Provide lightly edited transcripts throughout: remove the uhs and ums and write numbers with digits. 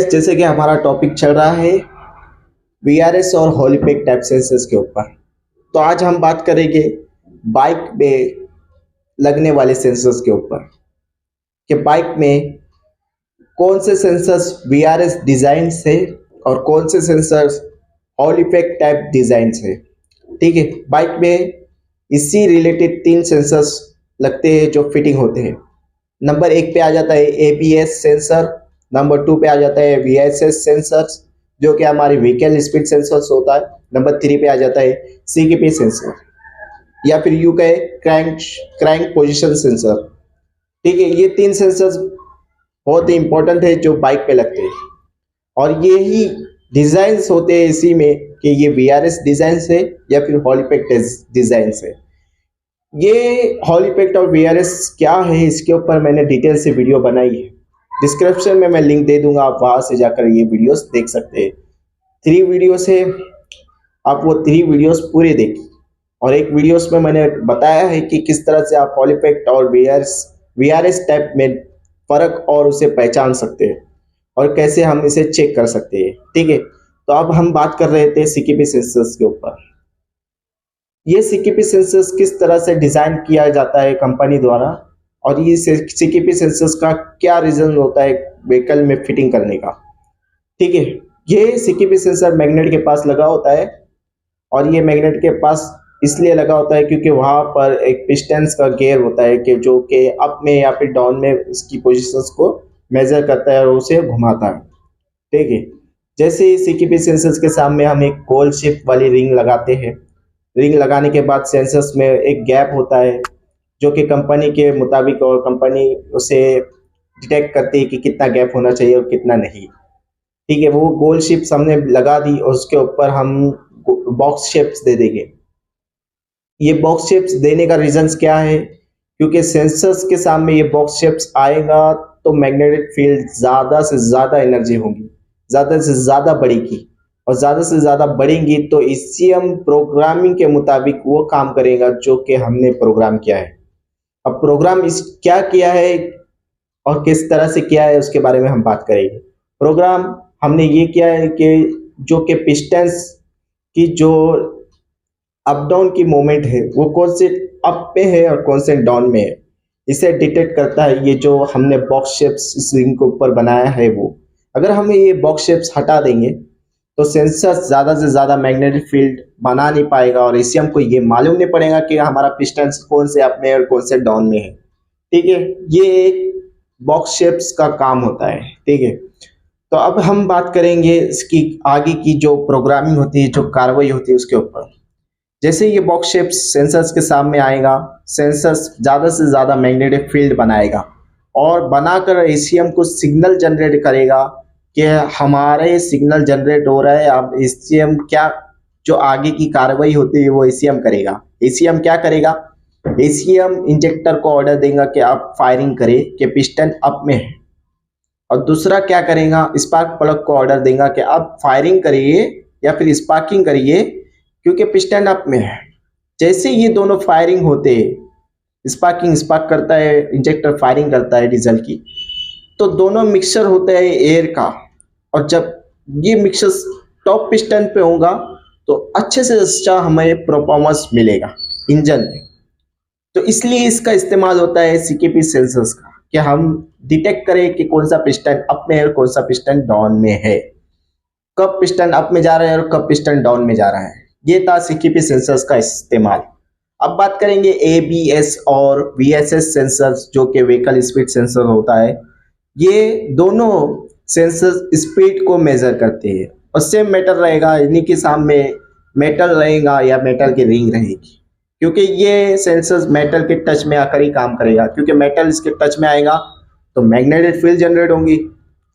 जैसे कि हमारा टॉपिक चल रहा है वीआरएस और हॉलीपेक टाइप सेंसर्स के ऊपर। तो आज हम बात करेंगे बाइक में लगने वाले सेंसर्स के ऊपर कि बाइक में कौन से सेंसर्स वीआरएस डिजाइन से और कौन से सेंसर्स हॉलीपेक टाइप डिजाइन से। ठीक है, बाइक में इसी रिलेटेड तीन सेंसर्स लगते हैं जो फिटिंग होते हैं। नंबर एक पे आ जाता है एबीएस सेंसर, नंबर टू पे आ जाता है वीएसएस सेंसर्स जो कि हमारी व्हीकल स्पीड सेंसर्स होता है। नंबर थ्री पे आ जाता है सीकेपी सेंसर या फिर यू कहे क्रैंक क्रैंक पोजीशन सेंसर। ठीक है, ये तीन सेंसर्स बहुत ही इंपॉर्टेंट है जो बाइक पे लगते हैं और ये ही डिजाइन्स होते हैं इसी में कि ये वीआरएस डिजाइन है या फिर हॉलीपेक डिजाइन है। ये हॉलीपेक और वीआरएस क्या है इसके ऊपर मैंने डिटेल से वीडियो बनाई है, डिस्क्रिप्शन में मैं लिंक दे दूंगा, आप वहां से जाकर ये वीडियोस देख सकते हैं। 3 वीडियोस है, आप वो 3 वीडियोस पूरे देखिए और एक वीडियोस में मैंने बताया है कि किस तरह से आप हॉलीपेक और वीआरएस टाइप में फर्क और उसे पहचान सकते हैं और कैसे हम इसे चेक कर सकते हैं। ठीक है, तो अब हम बात कर रहे थे सीकेपी सेंसर्स के ऊपर। ये सीकेपी सेंसर्स किस तरह से डिजाइन किया जाता है कंपनी द्वारा और ये सीकेपी सेंसर्स का क्या रीजन होता है व्हीकल में फिटिंग करने का। ठीक है, ये सीकेपी सेंसर मैग्नेट के पास लगा होता है और ये मैग्नेट के पास इसलिए लगा होता है क्योंकि वहां पर एक पिस्टन्स का गियर होता है कि जो कि अप में या फिर डाउन में इसकी पोजीशंस को मेजर करता है और उसे घुमाता है। ठीक है, जैसे ही सीकेपी सेंसर्स के सामने हम एक गोल शेप वाली रिंग लगाते हैं, रिंग लगाने के बाद सेंसर्स में एक गैप होता है जो कि कंपनी के मुताबिक और कंपनी उसे डिटेक्ट करती है कि कितना गैप होना चाहिए और कितना नहीं। ठीक है, वो गोल शेप्स हमने लगा दी और उसके ऊपर हम बॉक्स शेप्स दे देंगे। ये बॉक्स शेप्स देने का रीजंस क्या है, क्योंकि सेंसर्स के सामने ये बॉक्स शेप्स आएगा तो मैग्नेटिक फील्ड ज़्यादा से ज़्यादा एनर्जी होगी, ज़्यादा से ज़्यादा बढ़ेगी और ज़्यादा से ज़्यादा बढ़ेंगी तो ईसीएम प्रोग्रामिंग के मुताबिक वो काम करेगा जो कि हमने प्रोग्राम किया है। अब प्रोग्राम इस क्या किया है और किस तरह से किया है उसके बारे में हम बात करेंगे। प्रोग्राम हमने ये किया है कि जो कि पिस्टन्स की जो अप डाउन की मूवमेंट है वो कौन से अप पे है और कौन से डाउन में है, इसे डिटेक्ट करता है ये जो हमने बॉक्स शेप्स इस रिंग के ऊपर बनाया है वो। अगर हम ये बॉक्स शेप्स हटा देंगे तो सेंसर ज़्यादा से ज़्यादा मैग्नेटिक फील्ड बना नहीं पाएगा और इससे हमको ये मालूम नहीं पड़ेगा कि हमारा पिस्टन कौन से अप में और कौन से डाउन में है। ठीक है, ये एक बॉक्स शेप्स का काम होता है। ठीक है, तो अब हम बात करेंगे इसकी आगे की जो प्रोग्रामिंग होती है, जो कार्रवाई होती है उसके ऊपर। जैसे ये बॉक्स शेप्स सेंसर्स के सामने आएगा, सेंसर्स ज़्यादा से ज़्यादा मैग्नेटिक फील्ड बनाएगा और बनाकर एसीएम को सिग्नल जनरेट करेगा कि हमारे सिग्नल जनरेट हो रहा है। अब एसीएम क्या जो आगे की कार्रवाई होती है वो एसीएम करेगा। एसीएम क्या करेगा, एसीएम इंजेक्टर को ऑर्डर देगा कि आप फायरिंग करें कि पिस्टन अप में है, और दूसरा क्या करेगा, स्पार्क प्लग को ऑर्डर देगा कि आप फायरिंग करिए या फिर स्पार्किंग करिए क्योंकि पिस्टन अप में है। जैसे ये दोनों फायरिंग होते हैं, स्पार्क करता है, इंजेक्टर फायरिंग करता है डीजल की, तो दोनों मिक्सचर होता है एयर का, और जब ये मिक्सचर टॉप पिस्टन पे होगा तो अच्छे से अच्छा हमें परफॉर्मेंस मिलेगा इंजन में। तो इसलिए इसका इस्तेमाल होता है सीकेपी सेंसर्स का कि हम डिटेक्ट करें कि कौन सा पिस्टन अप में है और कौन सा पिस्टन डाउन में है, कब पिस्टन अप में जा रहा है और कब पिस्टन डाउन में जा रहा है। ये था सीकेपी सेंसर्स का इस्तेमाल। अब बात करेंगे एबीएस और वीएसएस सेंसर्स जो कि व्हीकल स्पीड सेंसर होता है। ये दोनों सेंसर स्पीड को मेजर करते हैं और सेम मेटल रहेगा, इन्हीं के सामने मेटल रहेगा या मेटल की रिंग रहेगी, क्योंकि ये सेंसर मेटल के टच में आकर ही काम करेगा। क्योंकि मेटल इसके टच में आएगा तो मैग्नेटिक फील्ड जनरेट होंगी,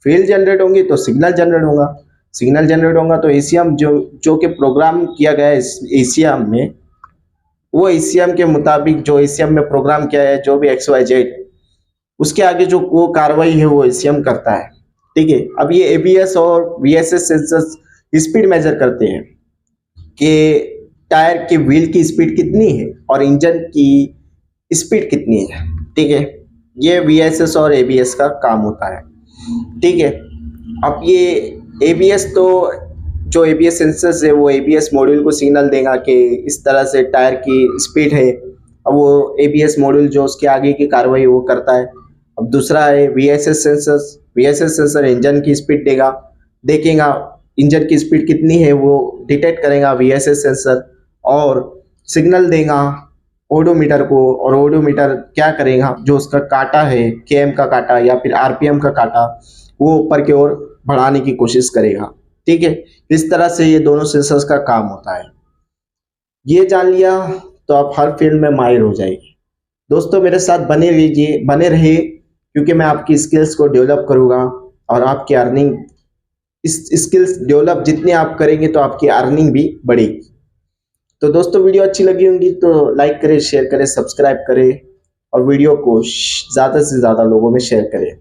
फील्ड जनरेट होंगी तो सिग्नल जनरेट होगा, सिग्नल जनरेट होगा तो एसीएम जो कि प्रोग्राम किया गया है एसीएम में, वो एसीएम के मुताबिक जो एसीएम में प्रोग्राम किया है जो भी XYZ, उसके आगे जो वो कार्रवाई है वो एसीएम करता है। ठीक है, अब ये एबीएस और वीएसएस सेंसर्स स्पीड मेजर करते हैं कि टायर के व्हील की स्पीड कितनी है और इंजन की स्पीड कितनी है। ठीक है, ये वीएसएस और एबीएस का काम होता है। ठीक है, अब ये ABS तो जो ABS सेंसर्स है वो ABS मॉड्यूल को सिग्नल देगा कि इस तरह से टायर की स्पीड है। अब वो ABS मॉड्यूल जो उसके आगे की कार्रवाई वो करता है। अब दूसरा है VSS sensors. VSS sensor engine की स्पीड देखेगा इंजन की स्पीड कितनी है वो डिटेक्ट करेगा VSS सेंसर और सिग्नल देगा ओडोमीटर को, और ओडोमीटर क्या करेगा, जो उसका काटा है KM का काटा या फिर RPM का काटा, वो ऊपर की ओर बढ़ाने की कोशिश करेगा। ठीक है, इस तरह से ये दोनों सेंसर्स का काम होता है। ये जान लिया तो आप हर फील्ड में माहिर हो जाएगी। दोस्तों मेरे साथ बने रहिए, क्योंकि मैं आपकी स्किल्स को डेवलप करूँगा और आपकी अर्निंग, इस स्किल्स डेवलप जितने आप करेंगे तो आपकी अर्निंग भी बढ़ेगी। तो दोस्तों वीडियो अच्छी लगी होंगी तो लाइक करें, शेयर करें, सब्सक्राइब करें और वीडियो को ज़्यादा से ज़्यादा लोगों में शेयर करें।